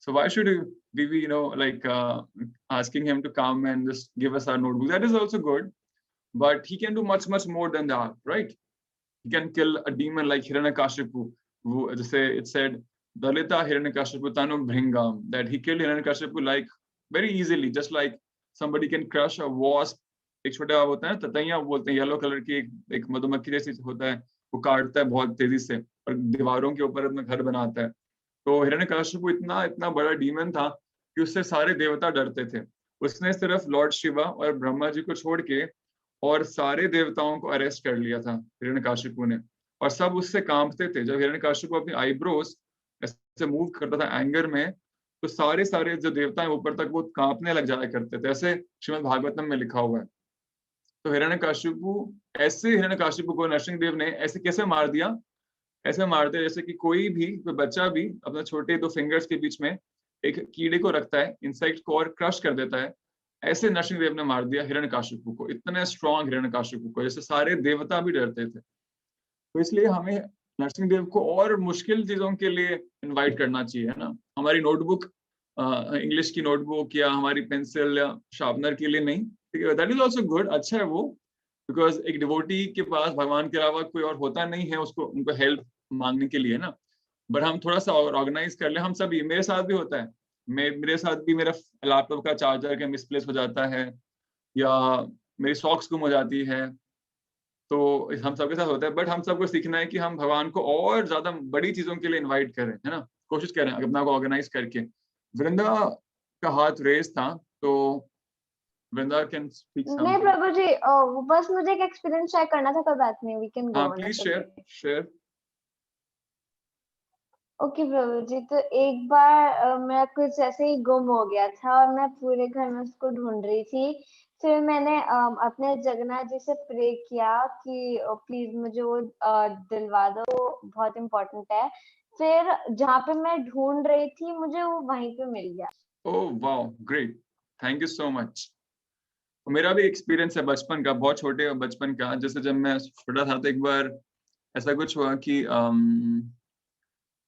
So why should we be, like asking him to come and just give us our notebook? That is also good, but he can do much, much more than that, right? He can kill a demon like Hiranyakashipu. Just say it said, Dalita Hiranyakashipu Tanu Bhringam, that he killed Hiranyakashipu like very easily, just like somebody can crush a wasp. एक छोटा होता है ततैया बोलते हैं, yellow colour की एक मधुमक्खी जैसी होता है, वो काटता है बहुत तेजी से और दीवारों के ऊपर अपना घर बनाता है। तो हिरण्यकशिपु इतना इतना बड़ा डीमन था कि उससे सारे देवता डरते थे। उसने सिर्फ लॉर्ड शिवा और ब्रह्मा जी को छोड़ के और सारे देवताओं को अरेस्ट कर लिया था हिरण्यकशिपु ने, और सब उससे कांपते थे। जब हिरण्यकशिपु अपनी आईब्रोज ऐसे मूव करता था एंगर में, तो सारे सारे जो देवता हैं ऊपर तक वो कांपने लग जाया करते थे, ऐसे श्रीमद् भागवतम में लिखा हुआ है। तो हिरण्यकशिपु को नरसिंह देव ने ऐसे कैसे मार दिया? ऐसे मारते जैसे कि कोई बच्चा भी अपने छोटे 2 फिंगर्स के बीच में एक कीड़े को रखता है, इंसेक्ट को, और क्रश कर देता है। ऐसे नरसिंह देव ने मार दिया हिरण्यकशिपु को, इतने स्ट्रॉन्ग हिरण्यकशिपु को, जैसे सारे देवता भी डरते थे। तो इसलिए हमें नरसिंह देव को और मुश्किल चीजों के लिए इनवाइट करना चाहिए, है ना। हमारी नोटबुक, इंग्लिश की नोटबुक या हमारी पेंसिल या शार्पनर के लिए नहीं, ठीक है, दैट इज ऑल्सो गुड, अच्छा है वो, बिकॉज एक डिवोटी के पास भगवान के अलावा कोई और होता नहीं है उसको उनको हेल्प मांगने के लिए ना। बट हम थोड़ा सा ऑर्गेनाइज कर ले, हम सभी, मेरे साथ भी होता है, मेरे साथ भी मेरा लैपटॉप का चार्जर का मिसप्लेस हो जाता है, या मेरी सॉक्स गुम हो जाती है, तो हम सबके साथ होता है। बट हम सबको सीखना है कि हम भगवान को और ज्यादा बड़ी चीजों के लिए इनवाइट करें, है ना, कोशिश करें अपना को ऑर्गेनाइज करके। वृंदा का हाथ रेस था, तो वृंदा कैन स्पीक समथिंग। नहीं प्रभु जी, बस मुझे एक एक्सपीरियंस शेयर करना था, कोई बात नहीं, वी कैन गो हाँ ऑन। Please share. ओके प्रभु जी, तो एक बार मेरा कुछ ऐसे ही गुम हो गया था और मैं पूरे घर में उसको ढूंढ रही थी। फिर मैंने अपने जगन्नाथ जी से प्रे किया कि प्लीज मुझे वो दिलवा दो, बहुत इम्पोर्टेंट है। फिर जहाँ पे मैं ढूंढ रही थी मुझे वो वहीं पे मिल गया। Oh wow, great, thank you so much. मेरा भी एक्सपीरियंस है बचपन का, बहुत छोटे बचपन का। जैसे जब मैं छोटा था तो एक बार ऐसा कुछ हुआ कि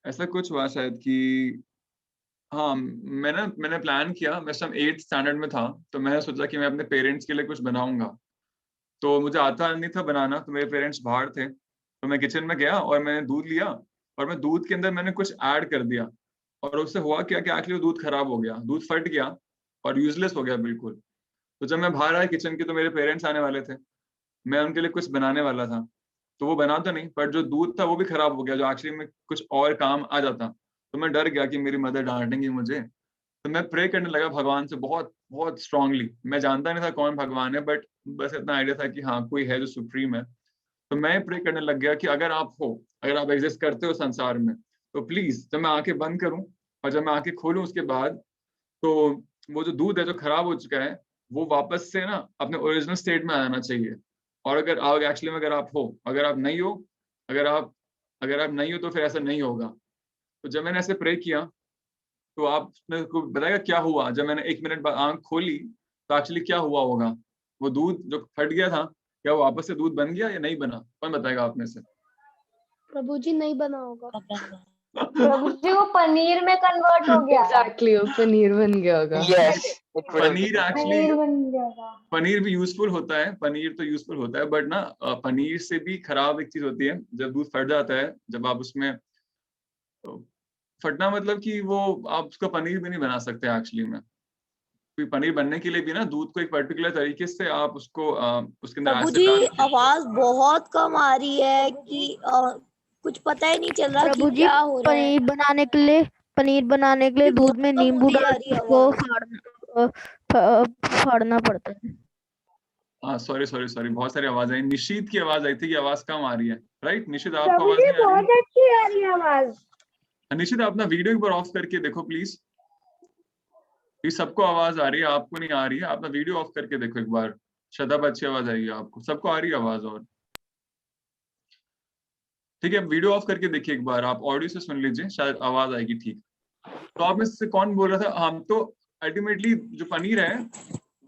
ऐसा कुछ हुआ शायद कि, हाँ, मैंने प्लान किया, मैं सब 8th स्टैंडर्ड में था, तो मैंने सोचा कि मैं अपने पेरेंट्स के लिए कुछ बनाऊंगा। तो मुझे आता नहीं था बनाना, तो मेरे पेरेंट्स बाहर थे, तो मैं किचन में गया और मैंने दूध लिया, और मैं दूध के अंदर मैंने कुछ ऐड कर दिया, और उससे हुआ क्या कि एक्चुअली दूध खराब हो गया, दूध फट गया और यूजलेस हो गया बिल्कुल। तो जब मैं बाहर आया किचन की, तो मेरे पेरेंट्स आने वाले थे, मैं उनके लिए कुछ बनाने वाला था, तो वो बना तो नहीं, पर जो दूध था वो भी खराब हो गया, जो एक्चुअली में कुछ और काम आ जाता। तो मैं डर गया कि मेरी मदर डांटेंगी मुझे, तो मैं प्रे करने लगा भगवान से बहुत बहुत स्ट्रांगली। मैं जानता नहीं था कौन भगवान है, बट बस इतना आइडिया था कि हाँ कोई है जो सुप्रीम है। तो मैं प्रे करने लग गया कि अगर आप हो, अगर आप एग्जिस्ट करते हो संसार में, तो प्लीज जब मैं आंखें बंद करूं और जब मैं आंखें खोलूं उसके बाद, तो वो जो दूध है जो खराब हो चुका है, वो वापस से ना अपने ओरिजिनल स्टेट में आ जाना चाहिए। और अगर आप एक्चुअली में, अगर आप हो, अगर आप नहीं हो, अगर आप नहीं हो, तो फिर ऐसा नहीं होगा। तो जब मैंने ऐसे प्रे किया, तो आप मेरे को बताएगा क्या हुआ जब मैंने 1 मिनट बाद आंख खोली, तो एक्चुअली क्या हुआ होगा? वो दूध जो फट गया था, क्या वो वापस से दूध बन गया या नहीं बना? कौन बताएगा आप में से? प्रभु जी नहीं बना होगा। प्रभु जी वो पनीर में कन्वर्ट हो गया। एग्जैक्टली, वो पनीर बन गया होगा। Yes, it would have paneer been. Actually, paneer बन गया था। पनीर भी यूजफुल होता है, पनीर तो यूजफुल होता है, बट ना पनीर से भी खराब एक चीज होती है जब दूध फट जाता है, जब आप उसमें, फटना मतलब कि वो आप उसका पनीर भी नहीं बना सकते एक्चुअली में। क्योंकि पनीर बनने के लिए भी ना दूध को एक पर्टिकुलर तरीके से आप उसको उसके अंदर प्रभु एसिड जी डाल के, आवाज बहुत कम आ रही है कि कुछ पता ही नहीं चल रहा प्रभु कि जी, क्या हो रहा है। पनीर बनाने के लिए दूध में कम नींबू होती डाल जा रही है उसको आवाज। फाड़ना पड़ता है। हाँ सॉरी सॉरी सॉरी, बहुत सारी आवाज आई। निशीत की आवाज आई थी कि आवाज कम आ रही है, राइट? निशीत आपको प्रभु आवाज जी नहीं आ रही? बहुत अच्छी आ रही है आवाज। निशित अपना वीडियो एक बार ऑफ करके देखो प्लीज। सबको आवाज आ रही है, आपको नहीं आ रही है। अपना वीडियो ऑफ करके देखो एक बार, शायद अब अच्छी आवाज आएगी आपको। सबको आ रही है आवाज? और ठीक है, वीडियो ऑफ करके देखिए एक बार, आप ऑडियो से सुन लीजिए, शायद आवाज आएगी ठीक। तो आप में से कौन बोल रहा था? हम तो अल्टीमेटली जो पनीर है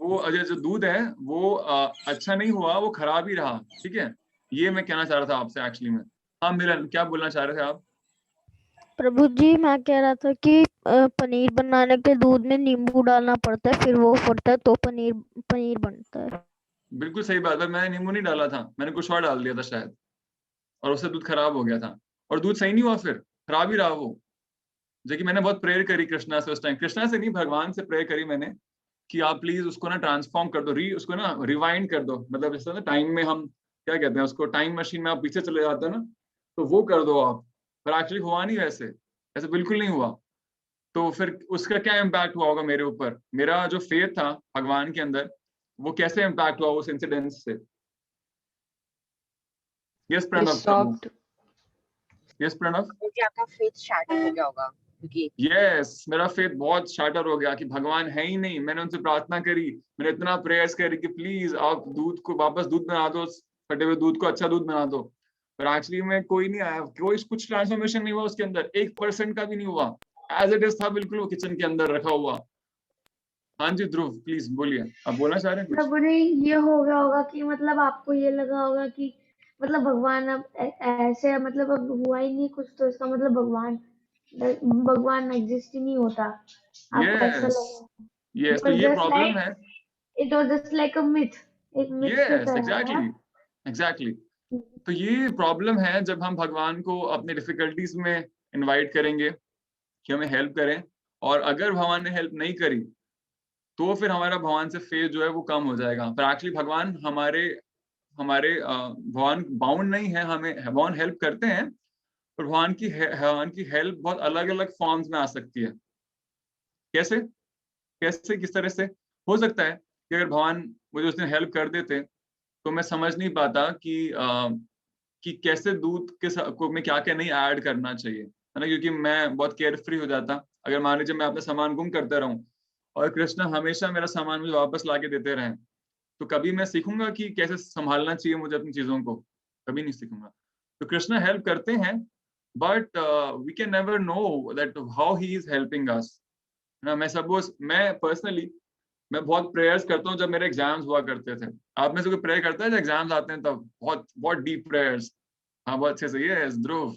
वो, जो दूध है वो अच्छा नहीं हुआ, वो खराब ही रहा, ठीक है। ये मैं कहना चाह रहा था आपसे एक्चुअली में। हाँ मिलन, क्या बोलना चाह रहे थे आप? प्रभु जी मैं कह रहा था कि पनीर बनाने के लिए दूध में नींबू डालना पड़ता है, फिर वो फटता है तो पनीर पनीर बनता है। बिल्कुल सही बात है, मैंने नींबू नहीं डाला था, मैंने कुछ और डाल दिया था शायद, और उससे दूध खराब हो गया था, और दूध सही नहीं हुआ, फिर खराब ही रहा वो। जो कि मैंने बहुत प्रेयर करी कृष्णा से उस टाइम, कृष्णा से नहीं, भगवान से प्रेयर करी मैंने कि आप प्लीज उसको ना ट्रांसफॉर्म कर दो, उसको ना रिवाइंड कर दो, मतलब जैसे ना टाइम में हम क्या कहते हैं उसको, टाइम मशीन में आप पीछे चले जाते हो ना, तो वो कर दो आप। पर एक्चुअली हुआ नहीं वैसे, ऐसे बिल्कुल नहीं हुआ। तो फिर उसका क्या इम्पैक्ट हुआ होगा मेरे ऊपर, मेरा जो फेथ था भगवान के अंदर, वो कैसे इम्पैक्ट हुआ उस इंसिडेंट से। यस You प्रणव, कहो। stopped. यस प्रणव। क्योंकि आपका फेथ शैटर हो गया होगा, क्योंकि यस, मेरा फेथ बहुत शाटर हो गया कि भगवान है ही नहीं। मैंने उनसे प्रार्थना करी, मैंने इतना प्रेयर्स करी कि प्लीज आप दूध को वापस दूध बना दो, फटे हुए दूध को अच्छा दूध बना दो। पर एक्चुअली में कोई नहीं आया, कोई कुछ ट्रांसफॉर्मेशन नहीं हुआ उसके अंदर, 1% का भी नहीं हुआ, एज इट इज था बिल्कुल, वो किचन के अंदर रखा हुआ। हाँ जी ध्रुव, प्लीज बोलिए, आप बोलना चाह रहे हैं कुछ। मतलब उन्हें ये हो गया होगा कि मतलब आपको ये लगा होगा कि मतलब भगवान अब ऐसे मतलब अब हुआ ही नहीं कुछ, तो इसका मतलब भगवान एग्जिस्ट ही नहीं होता, आपको ऐसा यस, लगा। यस, इट तो वाज ये जस्ट प्रॉब्लम लाइक है। It was just like a myth, एक मिथ की यस, तरह एग्जैक्टली, है। एग्जैक्टली। तो ये प्रॉब्लम है जब हम भगवान को अपने डिफिकल्टीज में इनवाइट करेंगे कि हमें हेल्प करें, और अगर भगवान ने हेल्प नहीं करी तो फिर हमारा भगवान से फेथ जो है वो कम हो जाएगा। पर एक्चुअली भगवान हमारे हमारे भगवान बाउंड नहीं है, हमें भगवान हेल्प करते हैं, पर भगवान की हेल्प बहुत अलग अलग फॉर्म्स में आ सकती है। कैसे, कैसे किस तरह से हो सकता है कि अगर भगवान मुझे उस दिन हेल्प कर देते तो मैं समझ नहीं पाता कि कैसे दूध के को में क्या क्या नहीं ऐड करना चाहिए, है ना, क्योंकि मैं बहुत केयर फ्री हो जाता। अगर मान लीजिए मैं अपना सामान गुम करता रहूं और कृष्णा हमेशा मेरा सामान मुझे वापस ला के देते रहें, तो कभी मैं सीखूंगा कि कैसे संभालना चाहिए मुझे अपनी चीजों को, कभी नहीं सीखूंगा। तो कृष्णा हेल्प करते हैं, but we can never know that how he is helping us, है ना। मैं पर्सनली मैं बहुत प्रेयर्स करता हूँ जब मेरे एग्जाम्स हुआ करते थे। आप में से कोई प्रेयर करता है जब एग्जाम्स आते हैं तब, बहुत बहुत डीप प्रेयर्स। हाँ बहुत अच्छे से, ये ध्रुव,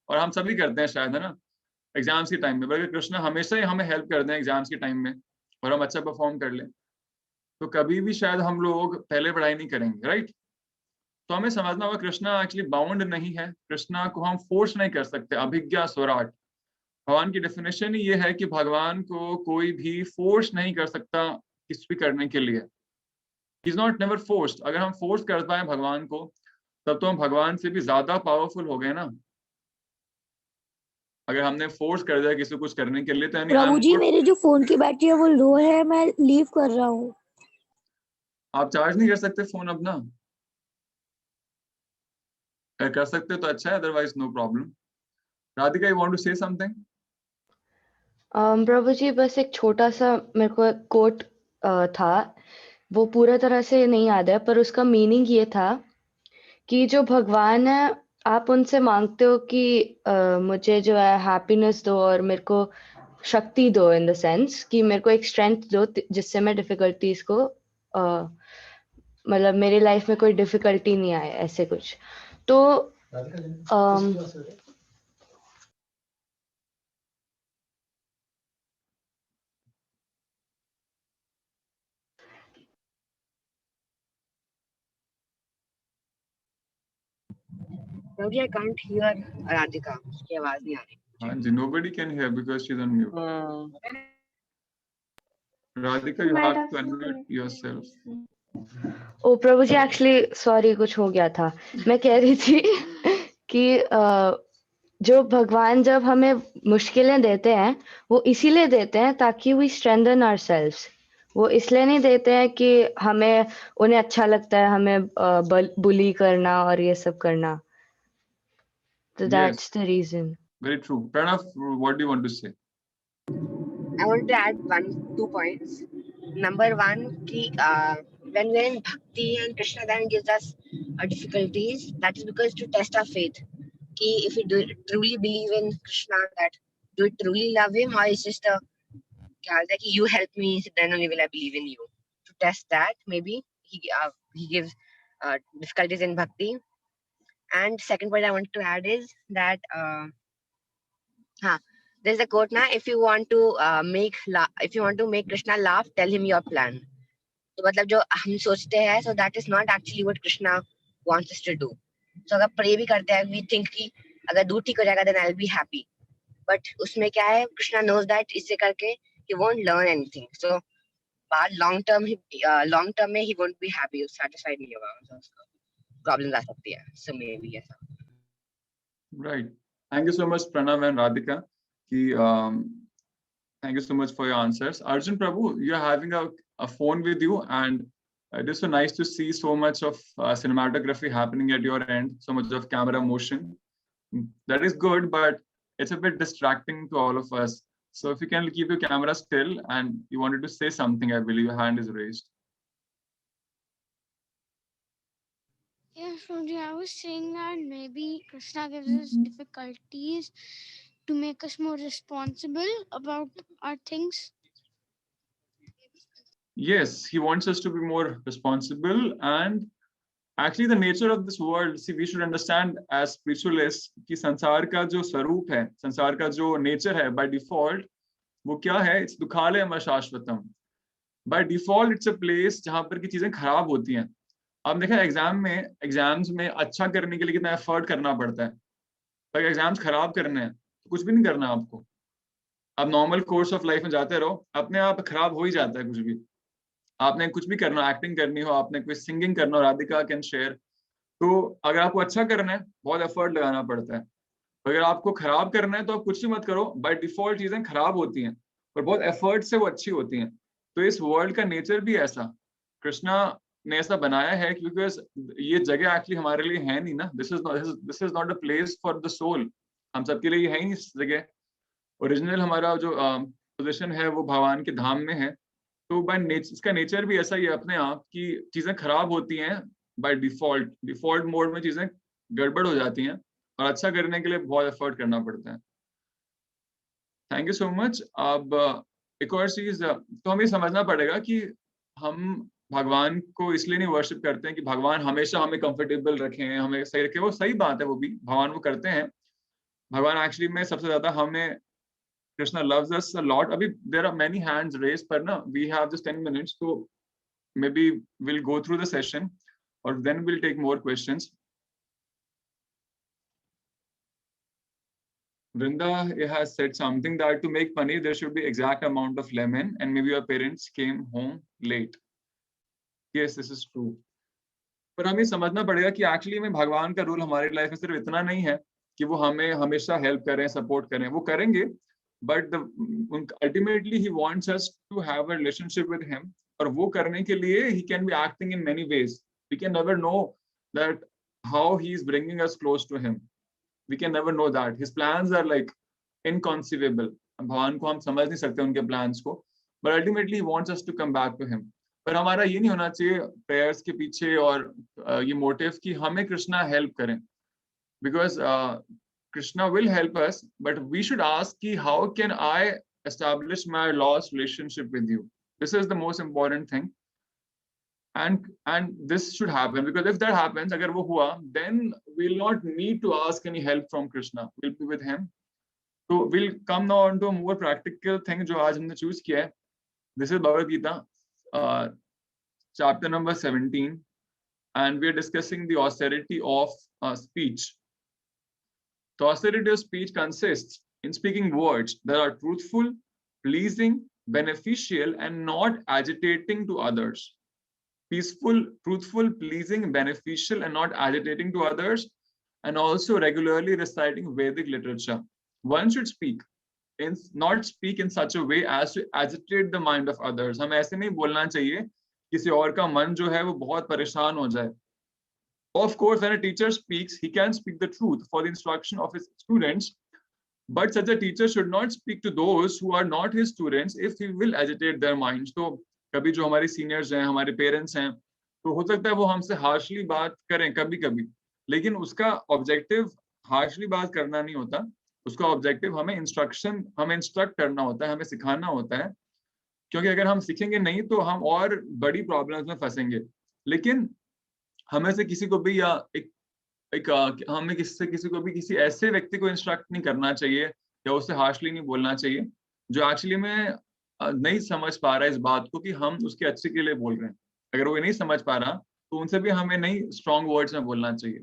और हम सभी करते हैं शायद, है ना, एग्जाम्स के टाइम में। बल्कि कृष्ण हमेशा ही हमें हेल्प करते हैं एग्जाम्स के टाइम में, और हम अच्छा परफॉर्म कर लें, तो कभी भी शायद हम लोग पहले पढ़ाई नहीं करेंगे, राइट। तो हमें समझना होगा कृष्णा एक्चुअली बाउंड नहीं है, कृष्णा को हम फोर्स नहीं कर सकते। अभिज्ञा स्वराट, भगवान की डेफिनेशन ही ये है कि भगवान को कोई भी फोर्स नहीं कर सकता किसी भी करने के लिए। Is not never forced. अगर हम फोर्स कर पाए भगवान को, तब तो हम भगवान से भी ज्यादा पावरफुल हो गए ना। अगर हमने फोर्स कर दिया किसी को कुछ करने के लिए, तो यानी I am Prabhu ji not. मेरी जो फोन की बैटरी है वो लो है, मैं लीव कर रहा हूँ। आप चार्ज नहीं कर सकते फोन अपना? अगर कर सकते तो अच्छा है, otherwise no problem. Radhika, you want to say something? Prabhu ji बस एक छोटा सा मेरे को कोट था, वो पूरा तरह से नहीं याद है, पर उसका मीनिंग ये था कि जो भगवान है, आप उनसे मांगते हो कि मुझे जो है हैप्पीनेस दो और मेरे को शक्ति दो, इन द सेंस कि मेरे को एक स्ट्रेंथ दो जिससे मैं डिफिकल्टीज को मतलब मेरी लाइफ में कोई डिफिकल्टी नहीं आए, ऐसे कुछ। तो प्रभु जी आई कांट हियर राधिका, उसकी आवाज नहीं आ रही। हाँ जी, nobody can hear because she's on mute. Radhika, you Might have have to some unmute yourself. connection. O Prabhu ji actually sorry, कुछ हो गया था। मैं कह रही थी कि जो भगवान जब हमें मुश्किलें देते हैं, वो इसीलिए देते हैं ताकि वी स्ट्रेंथन आवरसेल्व्स। वो इसलिए नहीं देते हैं कि हमें उन्हें अच्छा लगता है हमें बुली करना और ये सब करना। तो Yes, that's the reason. very true. Pranav, what do you want to say? I want to add 2 points. Number one, ki, when we're in bhakti and Krishna then gives us difficulties, that is because to test our faith. Ki if we truly believe in Krishna, that do we truly love him, or is just a like you help me, then only will I believe in you. To test that, maybe he gives difficulties in bhakti. And second point I want to add is that there's a quote now, if you want to make Krishna laugh, tell him your plan. तो मतलब जो हम सोचते हैं, so that is not actually what Krishna wants us to do. So अगर pray भी करते हैं, we think कि अगर दूध ठीक हो जाएगा then I'll be happy. But उसमें क्या है, Krishna knows that इससे करके he won't learn anything. So बाद long term में he won't be happy, satisfied नहीं होगा, so उसको problems आ सकती है. So maybe ऐसा. Right. Thank you so much, Pranav and Radhika. Thank you so much for your answers. Arjun Prabhu, you're having a phone with you, and it is so nice to see so much of cinematography happening at your end, so much of camera motion. That is good, but it's a bit distracting to all of us. So if you can keep your camera still and you wanted to say something, I believe your hand is raised. Yeah, Shruti, I was saying that maybe Krishna gives us difficulties to make us more responsible about our things. Yes, he wants us to be more responsible, and actually the nature of this world, see, we should understand as spiritualists कि संसार का जो स्वरूप है, संसार का जो nature है by default, वो क्या है? It's दुखालयम अशाश्वतम. By default it's a place जहाँ पर की चीजें खराब होती हैं. आप देखें एग्जाम्स में अच्छा करने के लिए कितना एफर्ट करना पड़ता है. अगर एग्जाम्स खराब करने हैं तो कुछ भी नहीं करना आपको. आप नॉर्मल कोर्स ऑफ लाइफ में जाते रहो, अपने आप खराब हो ही जाता है कुछ भी. आपने कुछ भी करना, एक्टिंग करनी हो, आपने कोई सिंगिंग करना हो, राधिका कैन शेयर, तो अगर आपको अच्छा करना है बहुत एफर्ट लगाना पड़ता है. अगर आपको खराब करना है तो आप कुछ भी मत करो, बाय डिफॉल्ट चीजें खराब होती हैं और बहुत एफर्ट से वो अच्छी होती हैं. तो इस वर्ल्ड का नेचर भी ऐसा कृष्णा ने ऐसा बनाया है, क्योंकि ये जगह एक्चुअली हमारे लिए है नहीं ना. This is not a place for the soul. हम सबके लिए है नहीं इस जगह. ओरिजिनल हमारा जो पोजीशन है वो भगवान के धाम में है. तो बाय नेचर इसका नेचर भी ऐसा ही है अपने आप की चीजें खराब होती हैं बाय डिफॉल्ट मोड में चीजें गड़बड़ हो जाती हैं और अच्छा करने के लिए बहुत एफर्ट करना पड़ता है. Thank you so much. अब एक और चीज तो हमें समझना पड़ेगा कि हम भगवान को इसलिए नहीं वर्शिप करते हैं कि भगवान हमेशा हमें कंफर्टेबल रखें, हमें सही रखें. वो सही बात है, वो भी भगवान वो करते हैं. भगवान एक्चुअली में सबसे ज्यादा हमें Krishna loves us a lot. Abhi, there are many hands raised, but na, we have just 10 minutes, so maybe we'll go through the session, or then we'll take more questions. Vrinda has said something that to make paneer, there should be exact amount of lemon, and maybe your parents came home late. Yes, this is true. पर हमें समझना पड़ेगा कि actually में भगवान का rule हमारी life में सिर्फ इतना नहीं है कि वो हमें हमेशा हेल्प करें, सपोर्ट करें. वो करेंगे, but ultimately he wants us to have a relationship with him. और वो करने के लिए he can be acting in many ways. We can never know that how he is bringing us close to him. We can never know that. His plans are like inconceivable. भगवान को हम समझ नहीं सकते उनके plans को, but ultimately he wants us to come back to him. पर हमारा ये नहीं होना चाहिए prayers के पीछे और ये motive कि हमें कृष्णा help करें, because Krishna will help us, but we should ask ki how can I establish my lost relationship with you? This is the most important thing, and this should happen, because if that happens, agar wo hua, then we'll not need to ask any help from Krishna. We'll be with him. So we'll come now on to a more practical thing जो आज हमने choose किया है. This is Bhagavad Gita, chapter number 17, and we are discussing the austerity of speech. The austerity of speech consists in speaking words that are truthful, pleasing, beneficial, and not agitating to others. Peaceful, truthful, pleasing, beneficial, and not agitating to others, and also regularly reciting Vedic literature. One should not speak in such a way as to agitate the mind of others. हमें ऐसे नहीं बोलना चाहिए किसी और का मन जो है वो बहुत परेशान हो जाए. Of course, when a teacher speaks, he can speak the truth for the instruction of his students, but such a teacher should not speak to those who are not his students if he will agitate their minds. तो कभी जो हमारे seniors हैं, हमारे parents हैं, तो हो सकता है वो हमसे harshly बात करें कभी-कभी, लेकिन उसका objective harshly बात करना नहीं होता. उसका objective हमें instruct करना होता है, हमें सिखाना होता है, क्योंकि अगर हम सीखेंगे नहीं तो हम और बड़ी problems में फंसेंगे. लेकिन हमें से किसी को भी या हमें किसी को भी किसी ऐसे व्यक्ति को इंस्ट्रक्ट नहीं करना चाहिए या उससे हार्शली नहीं बोलना चाहिए, जो एक्चुअली में नहीं समझ पा रहा है इस बात को कि हम उसके अच्छे के लिए बोल रहे हैं। अगर वो ये नहीं समझ पा रहा तो उनसे भी हमें नहीं स्ट्रॉन्ग वर्ड्स में बोलना चाहिए।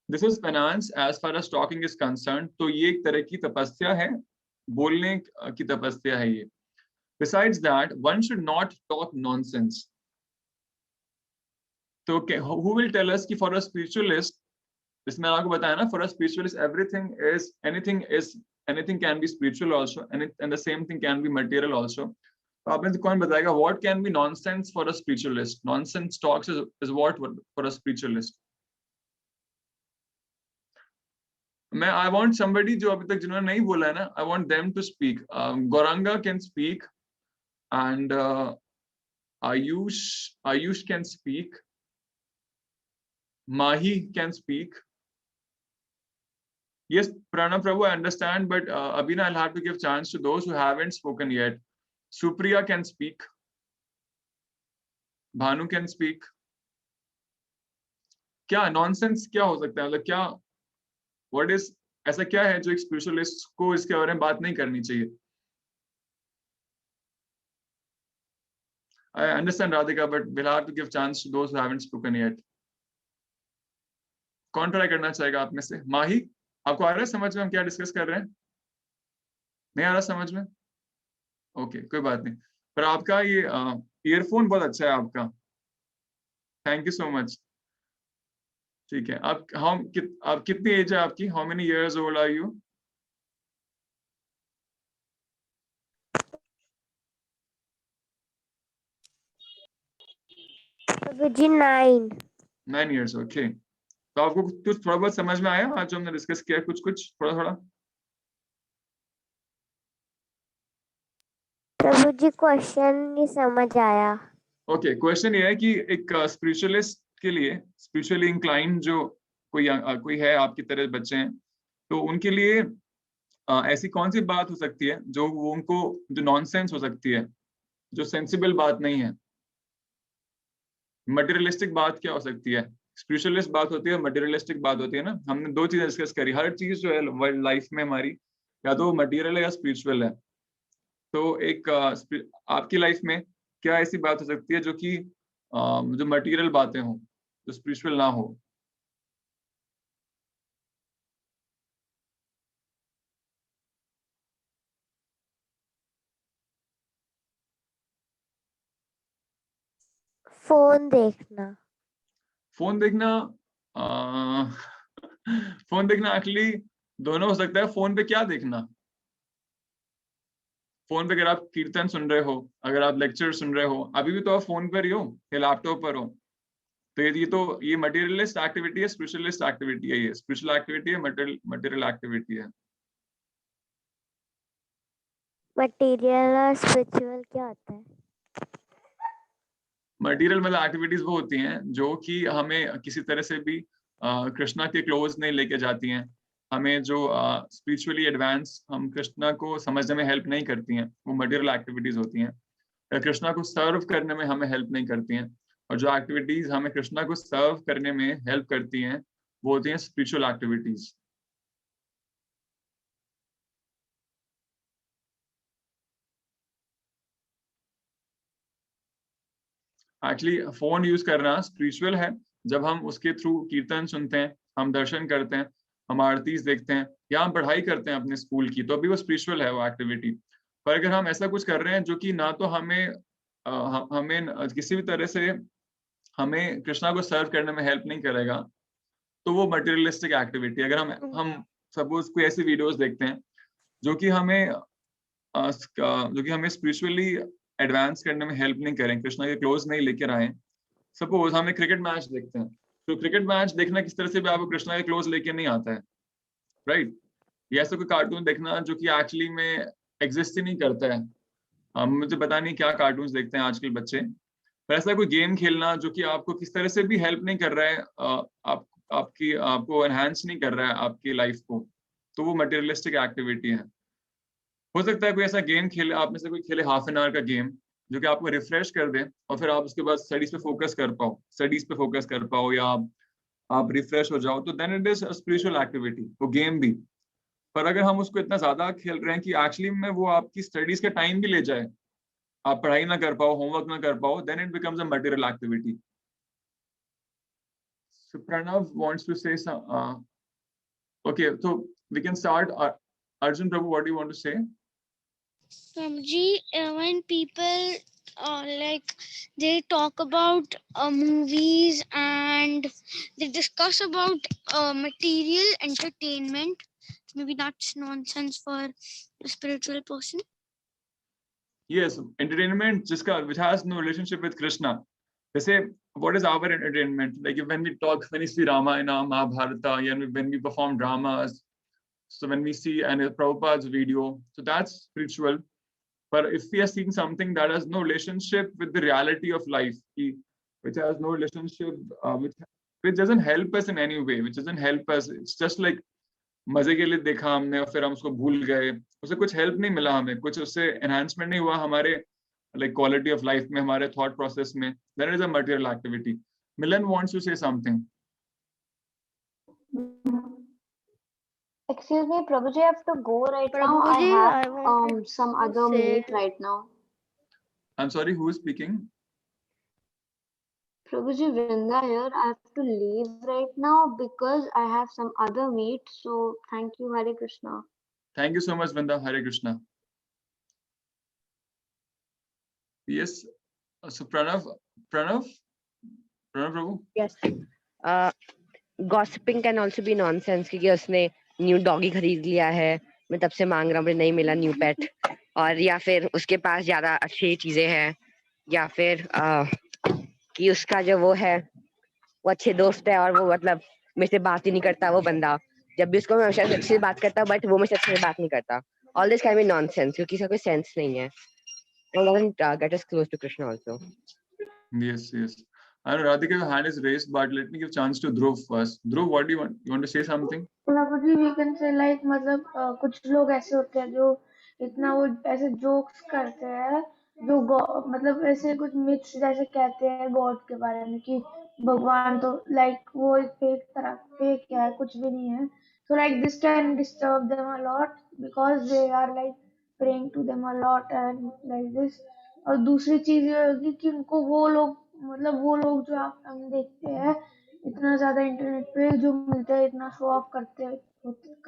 This is penance as far as talking is concern. तो ये एक तरह की तपस्या है, बोलने की तपस्या है ये। Besides that, one should not talk nonsense. तो who will tell us कि for a spiritualist, इसमें आपको बताया ना, for a spiritualist anything can be spiritual also, and the same thing can be material also. तो आप में से कौन बताएगा what can be nonsense for a spiritualist? Nonsense talks is what for a spiritualist? I want somebody जो अभी तक जिन्होंने नहीं बोला है ना, I want them to speak. Gauranga can speak, and Ayush can speak. Mahi can speak. Yes, Pranav Prabhu, I understand, but Abhina, I'll have to give chance to those who haven't spoken yet. Supriya can speak. Bhanu can speak. क्या nonsense क्या हो सकता है, मतलब क्या what is, ऐसा क्या है जो एक स्पिरिचुअलिस्ट को इसके बारे में बात नहीं करनी चाहिए? I understand Radhika, but we'll have to give chance to those who haven't spoken yet. कौन ट्राई करना चाहेगा आप में से? माही, आपको आ रहा है समझ में हम क्या डिस्कस कर रहे हैं? नहीं आ रहा समझ में? ओके, कोई बात नहीं। पर आपका ये ईयरफोन बहुत अच्छा है आपका, थैंक यू सो मच। ठीक है, आप कितनी एज है आपकी? How many years old are you? जी 9 years, ओके। तो आपको कुछ थोड़ा बहुत समझ में आया आज जो हमने डिस्कस किया? कुछ थोड़ा? प्रभु जी क्वेश्चन नहीं समझ आया। ओके, क्वेश्चन ये है कि एक स्पिरिचुअलिस्ट के लिए, स्पिरिचुअली इंक्लाइंड जो कोई है आपकी तरह बच्चे हैं, तो उनके लिए ऐसी कौन सी बात हो सकती है जो उनको, जो नॉनसेंस हो सकती है, जो सेंसिबल बात नहीं है? मटेरियलिस्टिक बात क्या हो सकती है? स्पिरिचुअलिस्ट बात होती है, मटेरियलिस्टिक बात होती है ना। हमने दो चीजें डिस्कस करी, हर चीज जो है वर्ल्ड लाइफ में हमारी या तो मटेरियल है या स्पिरिचुअल है। तो एक आपकी लाइफ में क्या ऐसी बात हो सकती है जो कि जो मटेरियल बातें हो, जो स्पिरिचुअल ना हो? फोन देखना। फोन देखना फोन देखना एक्चुअली दोनों हो सकता है। फोन पे क्या देखना? फोन पे अगर आप कीर्तन सुन रहे हो, अगर आप लेक्चर सुन रहे हो, अभी भी तो आप फोन पर ही हो या लैपटॉप पर हो। तो ये मटेरियलिस्ट एक्टिविटी है, स्पिरिचुअलिस्ट एक्टिविटी है? ये स्पिरिचुअल एक्टिविटी है, मटेरियल एक्टिविटी है? मटेरियल और स्पिरिचुअल क्या होता है? मटेरियल मतलब एक्टिविटीज वो होती हैं जो कि हमें किसी तरह से भी कृष्णा के क्लोज नहीं लेके जाती हैं, हमें जो स्पिरिचुअली एडवांस हम कृष्णा को समझने में हेल्प नहीं करती हैं, वो मटेरियल एक्टिविटीज होती हैं। कृष्णा को सर्व करने में हमें हेल्प नहीं करती हैं। और जो एक्टिविटीज हमें कृष्णा को सर्व करने में हेल्प करती हैं वो होती हैं spiritual activities. Actually phone use करना स्पिरिचुअल है जब हम उसके थ्रू कीर्तन सुनते हैं, हम दर्शन करते हैं, हम आरतीज देखते हैं, या हम पढ़ाई करते हैं अपने स्कूल की, तो अभी वो स्पिरिचुअल है वो एक्टिविटी। पर अगर हम ऐसा कुछ कर रहे हैं जो कि ना तो हमें किसी भी तरह से हमें कृष्णा को सर्व करने में हेल्प नहीं करेगा, तो वो मटेरियलिस्टिक एक्टिविटी। अगर हम सपोज कोई ऐसी वीडियोस देखते हैं जो कि हमें स्पिरिचुअली एडवांस करने में हेल्प नहीं करें, कृष्णा के क्लोज नहीं लेकर आए। सपोज हम एक क्रिकेट मैच देखते हैं, तो क्रिकेट मैच देखना किस तरह से भी आपको कृष्णा के क्लोज लेके नहीं आता है, राइट? या ऐसा कोई कार्टून देखना जो कि एक्चुअली में एग्जिस्ट ही नहीं करता है। मुझे पता नहीं क्या कार्टून्स देखते हैं आजकल बच्चे, पर ऐसा कोई गेम खेलना जो कि आपको किस तरह से भी हेल्प नहीं कर रहा है, आपको एनहांस नहीं कर रहा है आपकी लाइफ को, तो वो मटेरियलिस्टिक एक्टिविटी है। हो सकता है कोई ऐसा गेम खेले, आप में से कोई खेले हाफ एन आवर का गेम जो कि आपको रिफ्रेश कर दे और फिर आप उसके बाद स्टडीज पे फोकस कर पाओ या आप रिफ्रेश हो जाओ, तो then it is a spiritual activity, वो गेम भी। पर अगर हम उसको इतना ज्यादा खेल रहे हैं कि एक्चुअली में वो आपकी स्टडीज के टाइम भी ले जाए, आप पढ़ाई ना कर पाओ, होमवर्क ना कर पाओ, then it becomes a material activity. So Pranav wants to say some. Okay, so we can start. Arjun Prabhu, what do you want to say? Ji, when people like they talk about movies and they discuss about material entertainment, maybe that's nonsense for a spiritual person. Yes, entertainment which has no relationship with Krishna. They say, what is our entertainment? Like when we talk, when we see Ramayana, Mahabharata, and when we perform dramas, so when we see Prabhupada's video, so that's spiritual. But if we are seeing something that has no relationship with the reality of life, which has no relationship, which doesn't help us in any way, which doesn't help us, it's just like मजे के लिए देखा हमने और फिर हम उसको भूल गए, उससे कुछ हेल्प नहीं मिला हमें, कुछ उससे एनहांसमेंट नहीं हुआ हमारे like quality of life में, हमारे thought process में, then it is a material activity. Milan wants to say something. Excuse me, Prabhuji, I have to go right now. I Prabhuji, I have wanted some to other say- meet right now. I'm sorry, who is speaking? Prabhuji, Vrinda here. I have to leave right now because I have some other meet. So thank you, Hare Krishna. Thank you so much, Vrinda. Hare Krishna. Yes. So Pranav Prabhu. Yes. Gossiping can also be nonsense क्योंकि उसने new doggy खरीद लिया है, मैं तब से मांग रहा हूँ, नहीं मिला न्यू पेट, और या फिर उसके पास ज्यादा अच्छी चीजें हैं, या फिर कि उसका जो वो है वो अच्छे दोस्त है और वो मतलब मेरे से बात ही नहीं करता वो बंदा, जब भी उसको मैं हमेशा अच्छे से बात करता बट वो मेरे से अच्छे से बात नहीं करता. All this can be nonsense क्योंकि इसका कोई सेंस नहीं है. It doesn't get us close to Krishna also. Yes. I know Radhika, your hand is raised, but let me give chance to Dhruv first. Dhruv, what do you want? You want to say something? Prabhuji, we can say like मतलब कुछ लोग ऐसे होते हैं जो इतना वो ऐसे जोक्स करते हैं जो मतलब ऐसे कुछ मिथ्स जैसे कहते हैं गॉड के बारे में कि भगवान तो लाइक वो एक फेक है, कुछ भी नहीं है. So like this can disturb them a lot because they are like praying to them a lot and like this. और दूसरी चीज ये होगी कि उनको वो लोग जो हम देखते हैं इतना ज्यादा इंटरनेट पे जो मिलता है, इतना शो ऑफ कर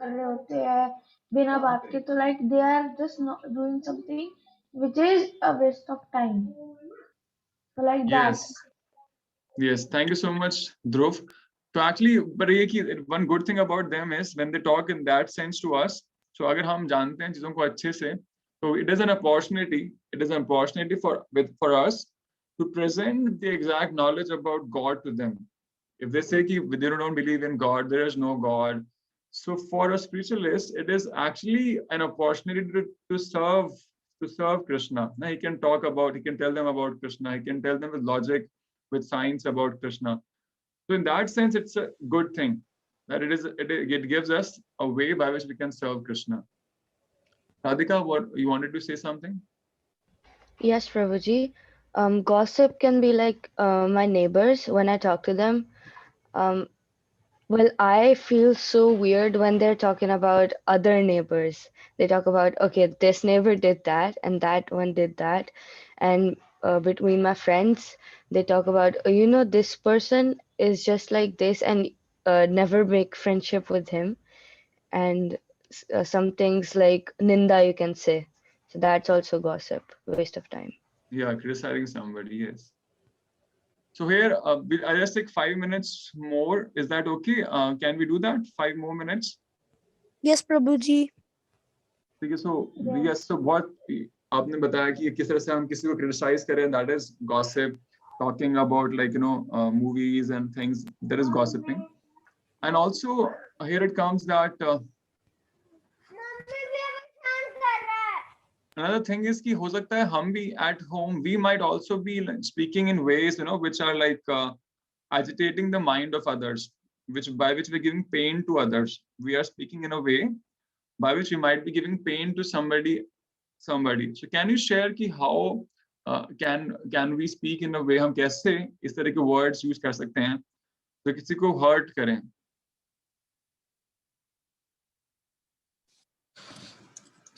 रहे होते हैं बिना बात के, तो like they are just doing something which is a waste of time. So like that. Yes. Thank you so much, Dhruv. So actually, but one good thing about them is when they talk in that sense to us. So अगर हम जानते हैं चीजों को अच्छे से, so it is an opportunity for us to present the exact knowledge about God to them. If they say that they don't believe in God, there is no God. So for a spiritualist, it is actually an opportunity to serve Krishna. Now he can tell them about Krishna. He can tell them with logic, with science about Krishna. So in that sense, it's a good thing that it gives us a way by which we can serve Krishna. Radhika, what you wanted to say something? Yes, Prabhuji. Gossip can be like my neighbors when I talk to them. Well, I feel so weird when they're talking about other neighbors. They talk about, okay, this neighbor did that and that one did that. And between my friends, they talk about, this person is just like this and never make friendship with him. And some things like Ninda, you can say. So that's also gossip, waste of time. Yeah, criticizing somebody, yes. So here, I just take 5 minutes more. Is that okay? Can we do that? 5 more minutes? Yes, Prabhuji. ठीक है. So what आपने बताया कि किस तरह से हम किसी को criticize करें, that is gossip. Talking about movies and things, that is gossiping. And also here it comes that another thing is कि हो सकता है हम भी at home we might also be speaking in ways which are like agitating the mind of others, by which we're giving pain to others. We are speaking in a way by which we might be giving pain to somebody. So can you share कि how can we speak in a way, हम कैसे इस तरह के words use कर सकते हैं तो किसी को hurt करें?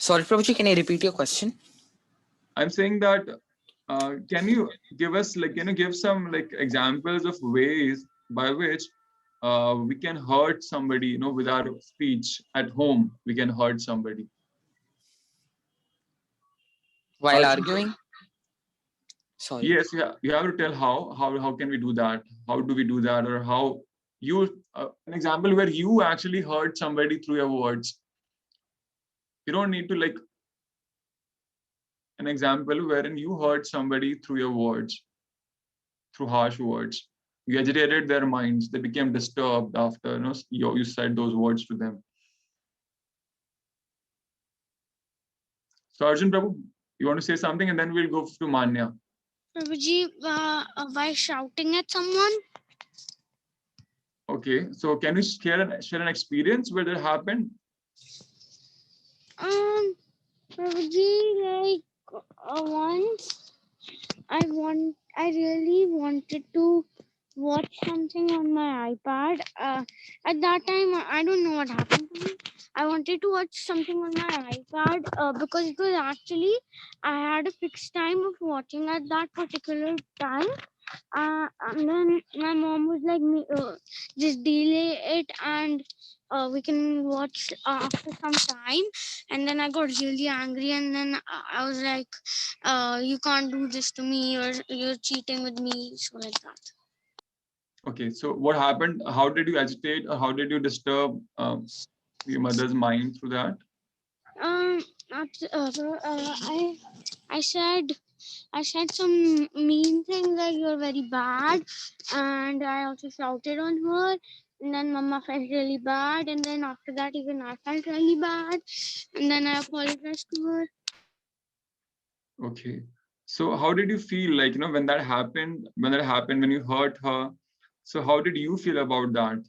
Sorry, Prabhuji, can you repeat your question? I'm saying that can you give us give some examples of ways by which we can hurt somebody, with our speech at home. We can hurt somebody While Arjun, arguing? Sorry. yes, yeah, you have to tell how can we do that? How do we do that? Or how you an example where you actually hurt somebody through your words. You don't need to an example wherein you hurt somebody through your words, through harsh words. You agitated their minds. They became disturbed after you said those words to them. So Arjun Prabhu, you want to say something, and then we'll go to Manya. Prabhuji, by shouting at someone. Okay, so can you share an experience where that happened? Prabhuji, like once I really wanted to watch something on my iPad. At that time, I don't know what happened to me. I wanted to watch something on my iPad because it was actually, I had a fixed time of watching at that particular time. And then my mom was like, just delay it and we can watch after some time. And then I got really angry, and then I was like, you can't do this to me, or you're cheating with me, so like that. Okay, so what happened? How did you agitate, or how did you disturb your mother's mind through that? I said some mean things like you're very bad, and I also shouted on her, and then Mama felt really bad, and then after that even I felt really bad, and then I apologized to her. Okay, so how did you feel when that happened, when you hurt her? So how did you feel about that?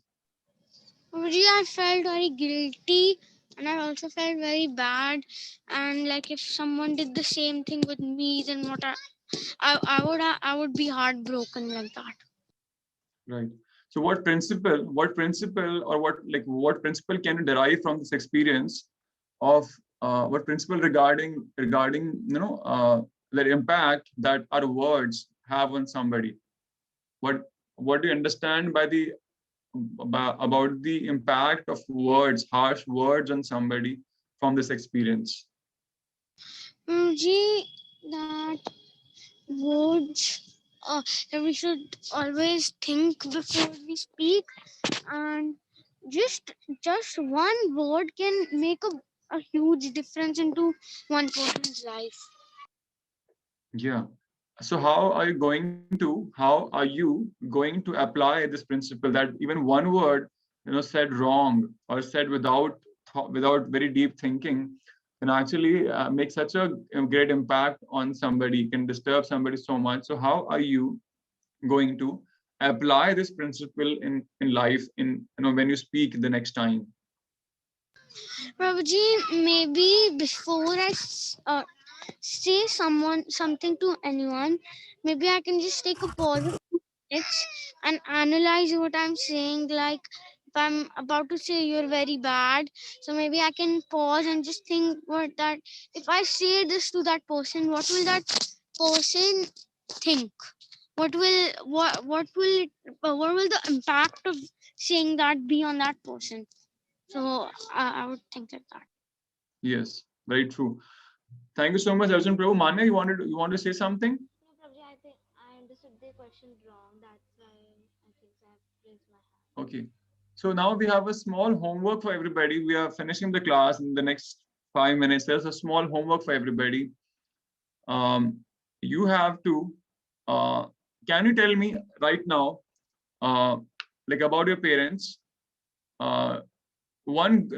I felt very guilty, and I also felt very bad, and like if someone did the same thing with me, then what I would be heartbroken like that. Right. So what principle or what principle can you derive from this experience of what principle regarding the impact that our words have on somebody? What do you understand by about the impact of words, harsh words on somebody from this experience? That words, that we should always think before we speak, and just one word can make a huge difference into one person's life. Yeah. So how are you going to apply this principle that even one word said wrong or said without very deep thinking can actually make such a great impact on somebody, can disturb somebody so much? So how are you going to apply this principle in life, when you speak the next time? Prabhuji, maybe before I say something to anyone, maybe I can just take a pause of 2 minutes and analyze what I'm saying. Like if I'm about to say you're very bad, so maybe I can pause and just think that if I say this to that person, what will that person think? What will the impact of saying that be on that person? So I would think like that. Yes, very true. Thank you so much, Arjun Prabhu. Manya, you want to say something? No, Prabhuji, I think I understood the question wrong. That's why I think I have raised my hand. Okay. So now we have a small homework for everybody. We are finishing the class in the next 5 minutes. There's a small homework for everybody. You have to, can you tell me right now, about your parents? One,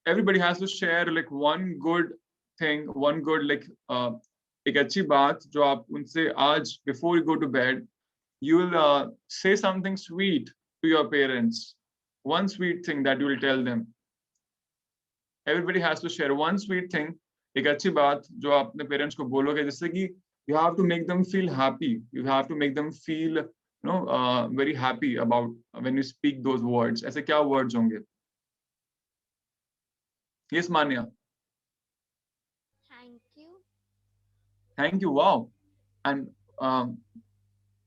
everybody has to share one good thing, one good एक अच्छी बात जो आप उनसे आज before you go to bed, you will say something sweet to your parents. One sweet thing that you will tell them. Everybody has to share one sweet thing, एक अच्छी बात जो आप अपने parents को बोलोगे, जिससे कि you have to make them feel happy. You have to make them feel very happy about when you speak those words. ऐसे क्या words होंगे? Yes, Manya. Thank you. Wow. And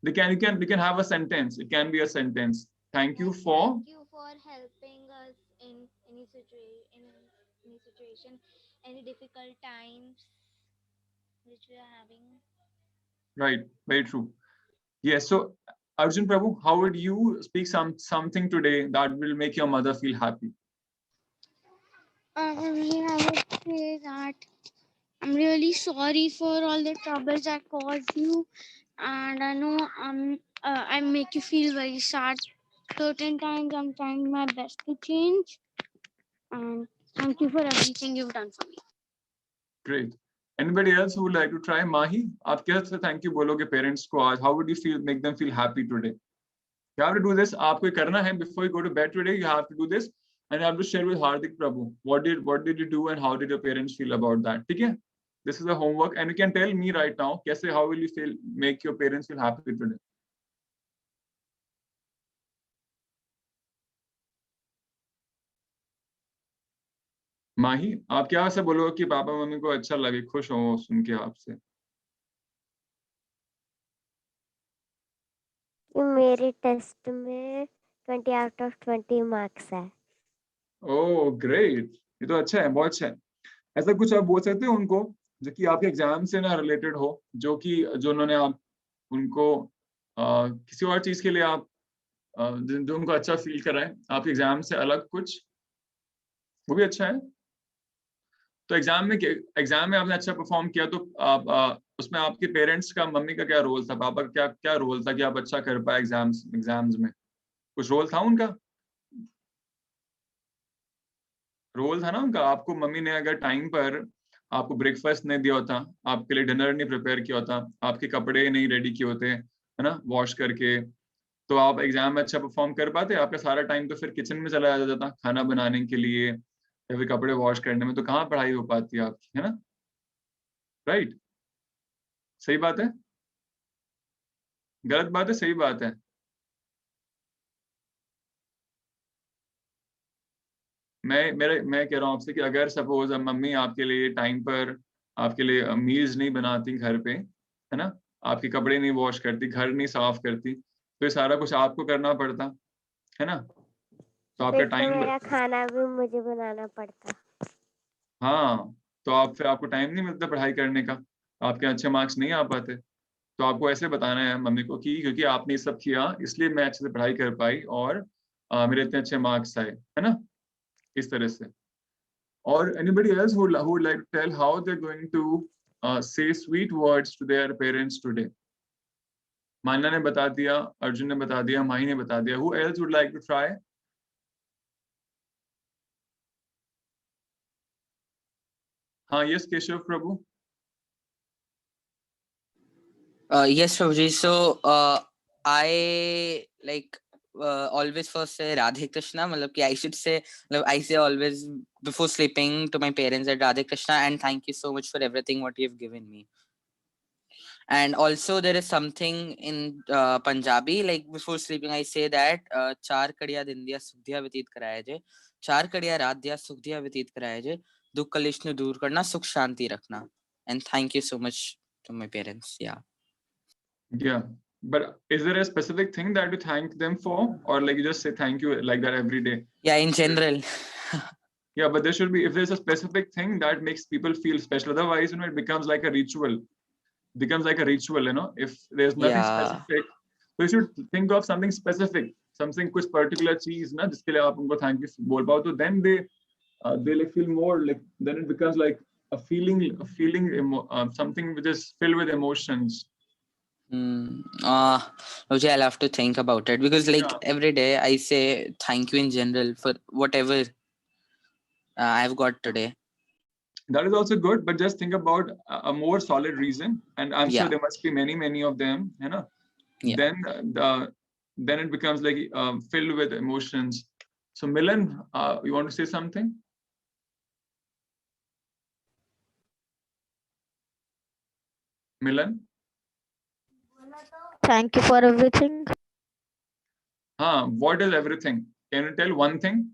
you can have a sentence. It can be a sentence. Thank you for. Thank you for helping us in any situation, any difficult times which we are having. Right. Very true. Yes. So Arjun Prabhu, how would you speak something today that will make your mother feel happy? I would say that I'm really sorry for all the troubles I caused you, and I know I make you feel very sad. Certain times I'm trying my best to change, and thank you for everything you've done for me. Great. Anybody else who would like to try? Mahi, आप कैसे thank you बोलोगे parents को आज? How would you feel? Make them feel happy today. You have to do this. आपको करना है before you go to bed today. You have to do this, and you have to share with Hardik Prabhu. What did you do and how did your parents feel about that? ठीक है? This is the homework, and you can tell me right now. कैसे? How will you feel? Make your parents feel happy today. माही, आप क्या ऐसे बोलोगे कि papa mummy को अच्छा लगे, खुश हो सुन के आपसे? मेरे टेस्ट में 20 out of 20 मार्क्स है। ओह ग्रेट, ये तो अच्छा है, बहुत अच्छा है। ऐसा कुछ आप बोल सकते हो उनको जो कि आपके एग्जाम से ना रिलेटेड हो, जो उन्होंने आप उनको किसी और चीज के लिए आप जो उनको अच्छा फील कराए, आपके एग्जाम से अलग कुछ, वो भी अच्छा है। तो एग्जाम में आपने अच्छा परफॉर्म किया, तो आप उसमें आपके पेरेंट्स का, मम्मी का क्या रोल था, पापा का क्या रोल था कि आप अच्छा कर पाए एग्जाम्स में? कुछ रोल था उनका? रोल था ना उनका? आपको मम्मी ने अगर टाइम पर आपको ब्रेकफास्ट नहीं दिया होता, आपके लिए डिनर नहीं प्रिपेयर किया होता, आपके कपड़े नहीं रेडी किए होते, है ना, वॉश करके, तो आप एग्जाम में अच्छा परफॉर्म कर पाते? आपका सारा टाइम तो फिर किचन में चला जाता था खाना बनाने के लिए या फिर कपड़े वॉश करने में, तो कहाँ पढ़ाई हो पाती है आपकी, है ना? राइट? सही बात है? गलत बात है? सही बात है? मैं कह रहा हूँ आपसे कि अगर सपोज मम्मी आपके लिए टाइम पर आपके लिए मील्स नहीं बनाती घर पे, है ना, आपके कपड़े नहीं वॉश करती, घर नहीं साफ करती, तो ये सारा कुछ आपको करना पड़ता, है ना? तो आपका फिर तो टाइम, मेरा खाना भी मुझे बनाना पड़ता। हाँ, तो फिर आपको टाइम नहीं मिलता पढ़ाई करने का, आपके अच्छे मार्क्स नहीं आ पाते। तो आपको ऐसे बताना है मम्मी को कि क्योंकि आपने ये सब किया इसलिए मैं अच्छे से पढ़ाई कर पाई और मेरे इतने अच्छे मार्क्स आए, है ना, इस तरह से। और anybody else who would like to tell how they're going to say sweet words to their parents today? मान्या ने बता दिया, अर्जुन ने बता दिया, माही ने बता दिया. Who else would like to try? हाँ, yes, Keshav Prabhu. Yes, Prabhuji. So I like always first say Radhe Krishna. Matlab ki I should say, I say always before sleeping to my parents that Radhe Krishna and thank you so much for everything what you've given me. And also there is something in Punjabi, like before sleeping I say that चार कड़िया दिन दिया सुख दिया व्यतीत कराया जे, चार कड़िया रात दिया सुख दिया व्यतीत कराया जे, दुख कलेश ने दूर करना, सुख शांति रखना. And thank you so much to my parents. Yeah, but is there a specific thing that you thank them for, or like you just say thank you like that every day? Yeah, in general. Yeah, but there should be, if there's a specific thing that makes people feel special, otherwise it becomes like a ritual. You know, if there's nothing specific, so you should think of something specific, something कुछ particular चीज ना जिसके लिए आप उनको thank you बोल पाओ, तो then they like feel more, like then it becomes like a feeling, something which is filled with emotions. Okay, I'll have to think about it, because like every day I say thank you in general for whatever I've got today. That is also good, but just think about a more solid reason, and I'm sure there must be many of them, you know. Then it becomes like filled with emotions. So Milan, you want to say something? Milan? Thank you for everything. What is everything? Can you tell one thing?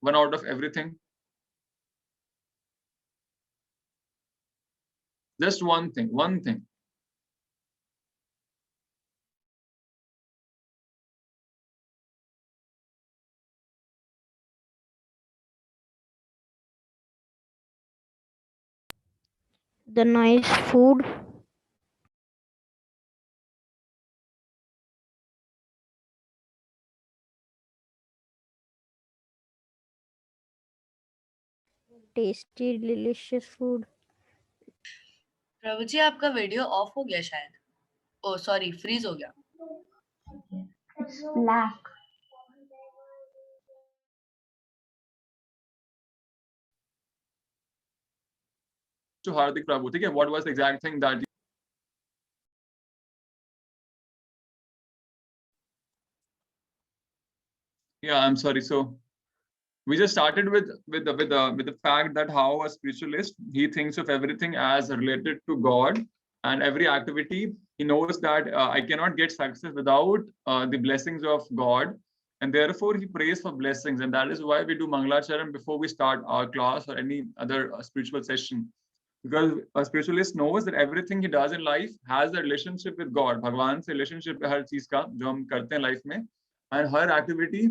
One out of everything? Just one thing, one thing. The nice food. Tasty, delicious food. प्रभु जी आपका video of हो गया शायद. ओ sorry, freeze हो गया. It's black. To Hardik Prabhu, okay, what was the exact thing that yeah, I'm sorry. So we just started with the fact that how a spiritualist, he thinks of everything as related to God, and every activity he knows that I cannot get success without the blessings of God, and therefore he prays for blessings, and that is why we do Mangalacharan before we start our class or any other spiritual session, because a spiritualist knows that everything he does in life has a relationship with God. भगवान से relationship है हर चीज का जो हम करते हैं life में, and हर activity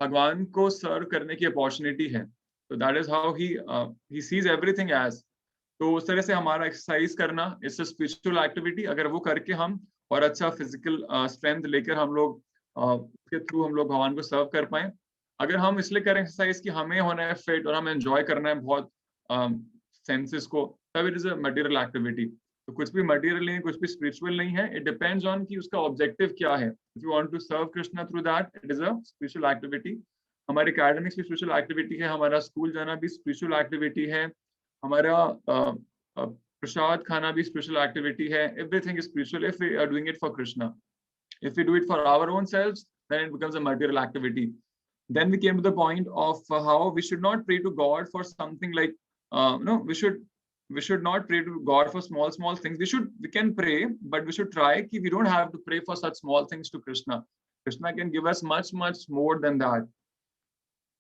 भगवान को सर्व करने की अपॉर्चुनिटी है. तो that is how he sees everything as. तो उस तरह से हमारा एक्सरसाइज करना इट्स अ स्पिरिचुअल एक्टिविटी. अगर वो करके हम और अच्छा फिजिकल स्ट्रेंथ लेकर हम लोग के थ्रू हम लोग भगवान को सर्व कर पाए. अगर हम इसलिए करें एक्सरसाइज कि हमें होना है फिट और हमें एंजॉय करना है बहुत सेंसेस को, तब it is a material activity. तो कुछ भी मटेरियल नहीं, कुछ भी स्पिरिचुअल नहीं है. इट डिपेंड्स ऑन कि उसका ऑब्जेक्टिव क्या है. If you want to serve Krishna through that, it is a spiritual activity. हमारे एकेडमिक्स भी स्पिरिचुअल एक्टिविटी है, हमारा स्कूल जाना भी स्पिरिचुअल एक्टिविटी है, हमारा प्रसाद खाना भी स्पिरिचुअल एक्टिविटी है. Everything is spiritual if we are doing it for Krishna. If we do it for our own selves, then it becomes a material activity. Then we came to the point of how we should not pray to God for something like we should not pray to God for small things. We can pray, but we should try कि we don't have to pray for such small things to Krishna. Krishna can give us much more than that.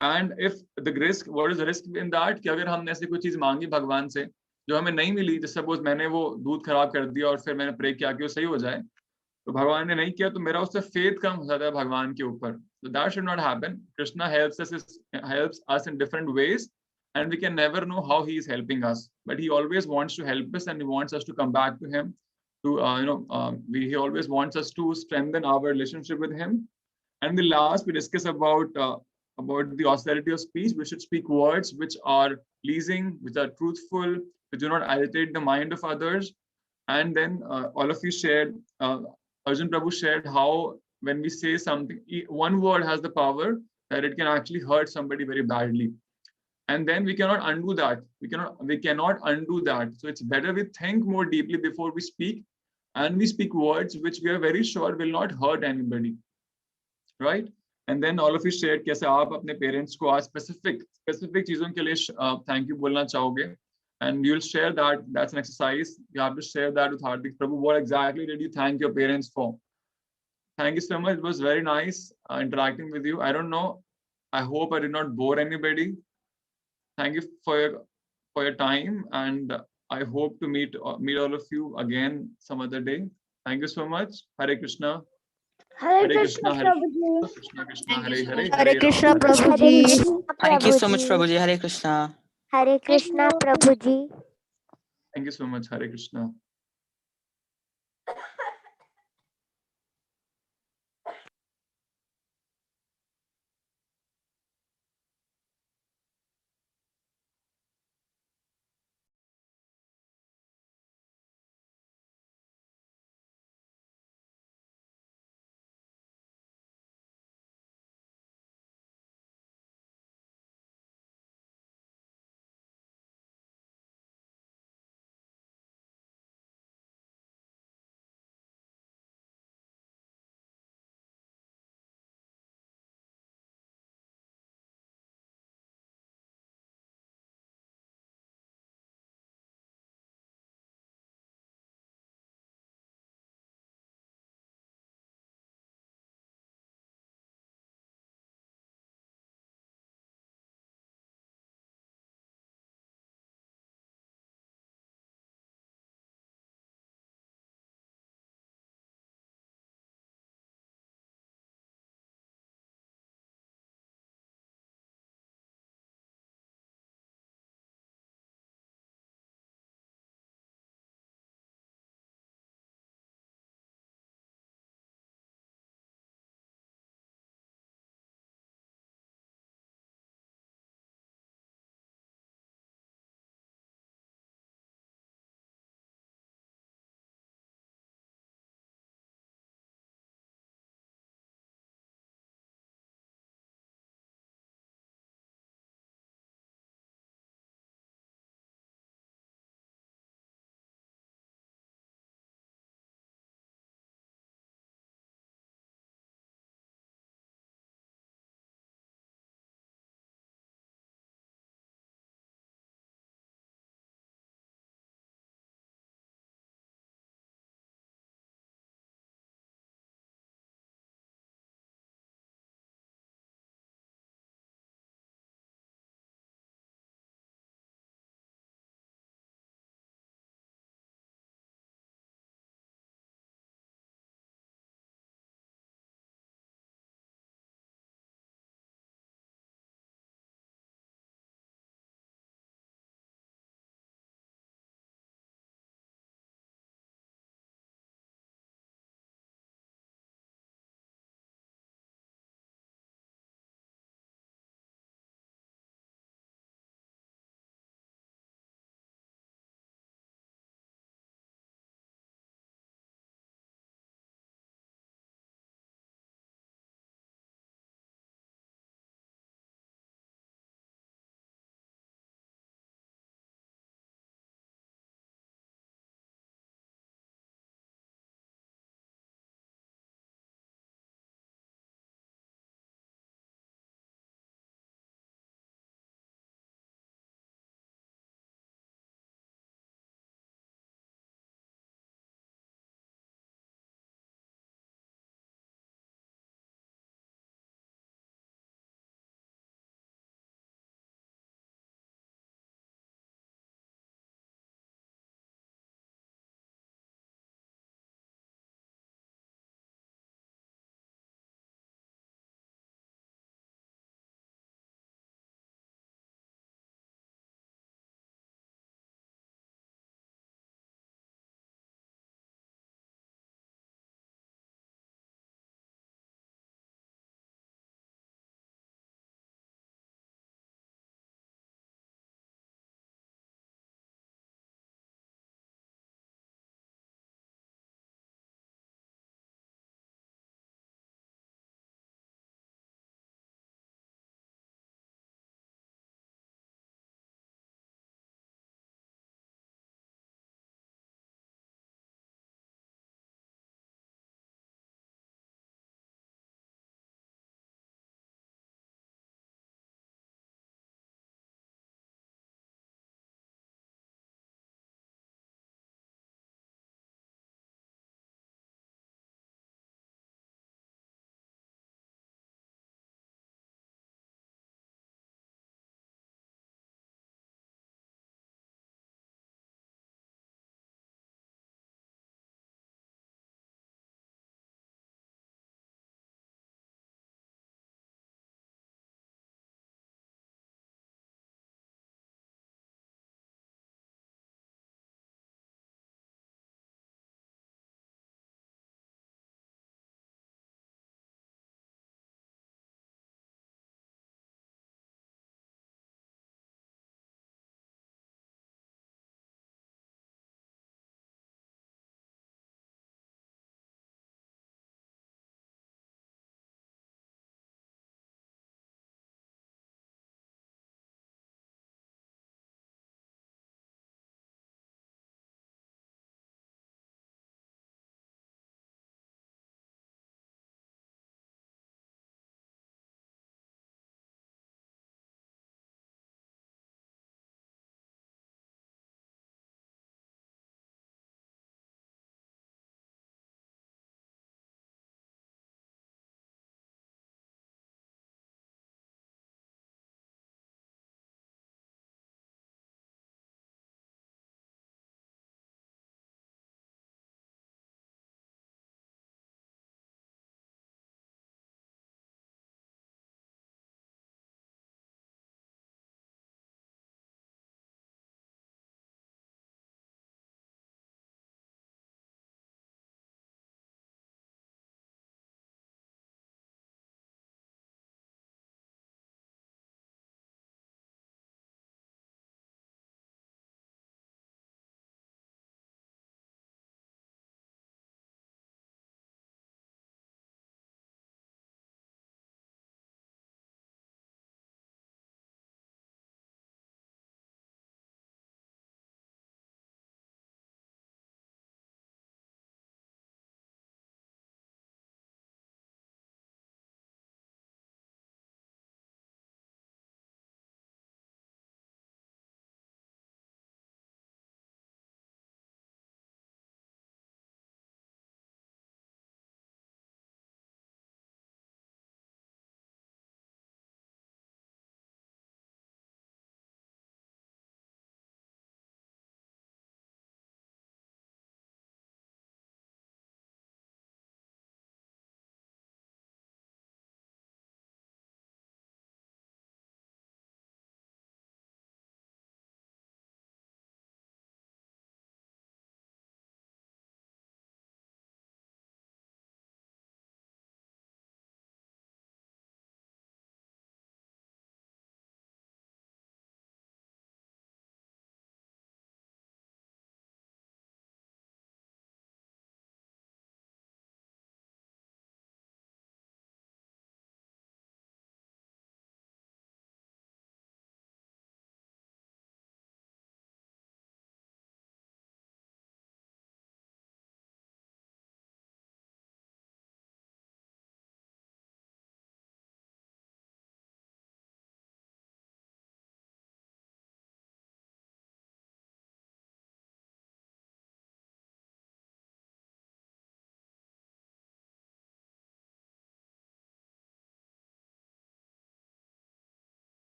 And if the risk, what is the risk in that कि अगर हमने ऐसी कोई चीज मांगी भगवान से जो हमें नहीं मिली, जैसे सपोज मैंने वो दूध खराब कर दिया और फिर मैंने प्रे किया कि वो सही हो जाए, तो भगवान ने नहीं किया, तो मेरा उससे फेथ कम हो जाता है भगवान के ऊपर. So that should not happen. Krishna helps us in different ways, and we can never know how he is helping us. But he always wants to help us, and he wants us to come back to him. He always wants us to strengthen our relationship with him. And the last, we discuss about the austerity of speech. We should speak words which are pleasing, which are truthful, which do not agitate the mind of others. And then all of you shared. Arjun Prabhu shared how when we say something, one word has the power that it can actually hurt somebody very badly, and then we cannot undo that. We cannot undo that. So it's better we think more deeply before we speak, and we speak words which we are very sure will not hurt anybody, right? And then all of you shared कैसे आप अपने parents को आज specific चीजों के लिए thank you बोलना चाहोगे. And you'll share that. That's an exercise. You have to share that with Hardik Prabhu. What exactly did you thank your parents for? Thank you so much. It was very nice interacting with you. I don't know. I hope I did not bore anybody. Thank you for your time, and I hope to meet all of you again some other day. Thank you so much. Hare Krishna. Hare Krishna, Prabhuji. Krishna Krishna, Hare Hare. Hare Krishna, Prabhuji. Thank you so much, Prabhuji. Hare Krishna. Hare Krishna, Prabhuji. Thank you so much. Hare Krishna.